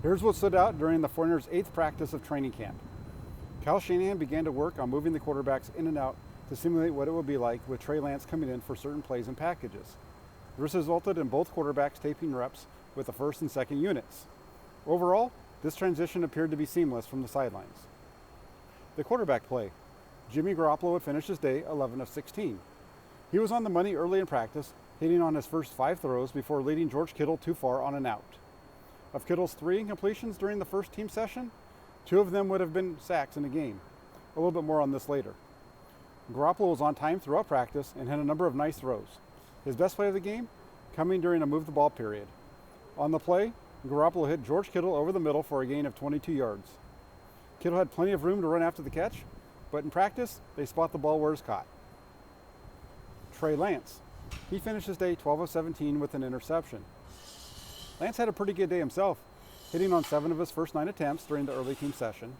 Here's what stood out during the 49ers' 8th practice of training camp. Kyle Shanahan began to work on moving the quarterbacks in and out to simulate what it would be like with Trey Lance coming in for certain plays and packages. This resulted in both quarterbacks taking reps with the first and second units. Overall, this transition appeared to be seamless from the sidelines. The quarterback play. Jimmy Garoppolo would finish his day 11 of 16. He was on the money early in practice, hitting on his first 5 throws before leading George Kittle too far on an out. Of Kittle's 3 incompletions during the first team session, 2 of them would have been sacks in the game. A little bit more on this later. Garoppolo was on time throughout practice and had a number of nice throws. His best play of the game coming during a move the ball period. On the play, Garoppolo hit George Kittle over the middle for a gain of 22 yards. Kittle had plenty of room to run after the catch, but in practice, they spot the ball where it's caught. Trey Lance. He finished his day 12 of 17 with an interception. Lance had a pretty good day himself, hitting on 7 of his first 9 attempts during the early team session.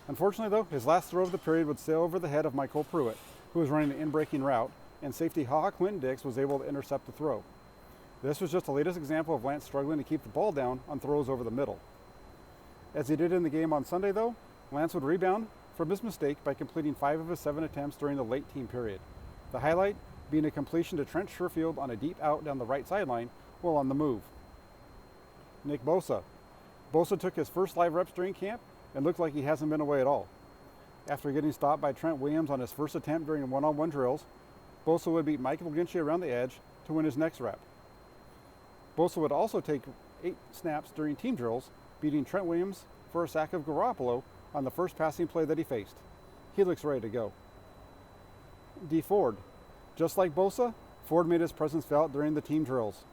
Unfortunately, though, his last throw of the period would sail over the head of Michael Pruitt, who was running an in-breaking route, and safety Ha Clinton-Dix was able to intercept the throw. This was just the latest example of Lance struggling to keep the ball down on throws over the middle. As he did in the game on Sunday, though, Lance would rebound from his mistake by completing 5 of his 7 attempts during the late team period. The highlight being a completion to Trent Sherfield on a deep out down the right sideline while on the move. Nick Bosa. Bosa took his first live reps during camp and looked like he hasn't been away at all. After getting stopped by Trent Williams on his first attempt during one-on-one drills, Bosa would beat Mike McGlinchey around the edge to win his next rep. Bosa would also take 8 snaps during team drills, beating Trent Williams for a sack of Garoppolo on the first passing play that he faced. He looks ready to go. DeForest. Just like Bosa, Ford made his presence felt during the team drills.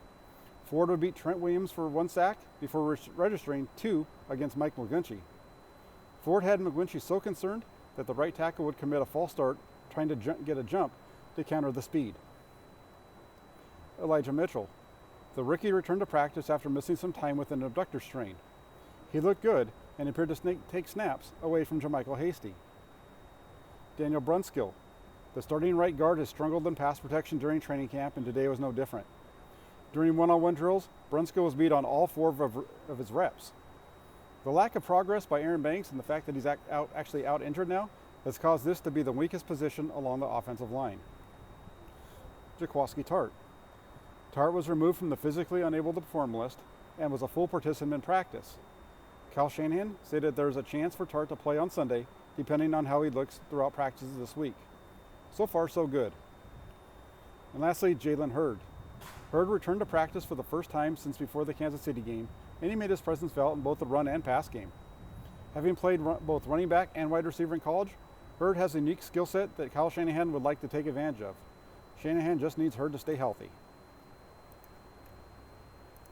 Ford would beat Trent Williams for 1 sack before registering 2 against Mike McGlinchey. Ford had McGlinchey so concerned that the right tackle would commit a false start trying to get a jump to counter the speed. Elijah Mitchell. The rookie returned to practice after missing some time with an abductor strain. He looked good and appeared to take snaps away from Jermichael Hasty. Daniel Brunskill. The starting right guard has struggled in pass protection during training camp, and today was no different. During one-on-one drills, Brunskill was beat on all 4 of his reps. The lack of progress by Aaron Banks and the fact that he's actually out injured now has caused this to be the weakest position along the offensive line. Jaski Tartt. Tartt was removed from the physically unable to perform list and was a full participant in practice. Kyle Shanahan stated there's a chance for Tartt to play on Sunday, depending on how he looks throughout practices this week. So far, so good. And lastly, Jalen Hurd. Hurd returned to practice for the first time since before the Kansas City game, and he made his presence felt in both the run and pass game. Having played both running back and wide receiver in college, Hurd has a unique skill set that Kyle Shanahan would like to take advantage of. Shanahan just needs Hurd to stay healthy.